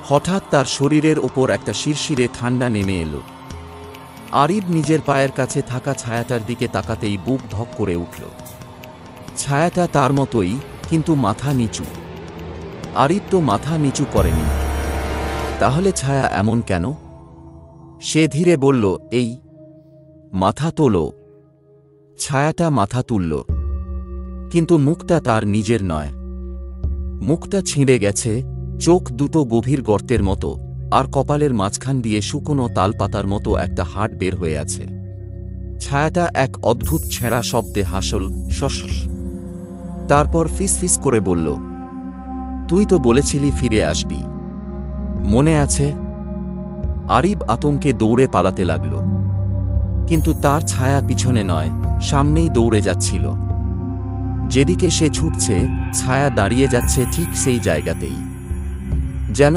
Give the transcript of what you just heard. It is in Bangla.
হঠাৎ তার শরীরের ওপর একটা শিরশিরে ঠান্ডা নেমে এলো। আরিব নিজের পায়ের কাছে থাকা ছায়াটার দিকে তাকাতেই বুক ধক করে উঠল। ছায়াটা তার মতোই, কিন্তু মাথা নিচু। আরিব তো মাথা নিচু করেনি। তাহলে ছায়া এমন কেন? সে ধীরে বলল, এই মাথা তোলো। ছায়াটা মাথা তুলল, কিন্তু মুখটা তার নিজের নয়। মুখটা ছিঁড়ে গেছে, চোখ দুটো গভীর গর্তের মতো, আর কপালের মাঝখান দিয়ে শুকনো তালপাতার মতো একটা হাড় বের হয়ে আছে। ছায়াটা এক অদ্ভুত ছেঁড়া শব্দে হাসল, শশ। তারপর ফিসফিস করে বলল, তুই তো বলেছিলি ফিরে আসবি, মনে আছে? আরিব আতঙ্কে দৌড়ে পালাতে লাগল, কিন্তু তার ছায়া পিছনে নয়, সামনেই দৌড়ে যাচ্ছিল। যেদিকে সে ছুটছে, ছায়া দাঁড়িয়ে যাচ্ছে ঠিক সেই জায়গাতেই, যেন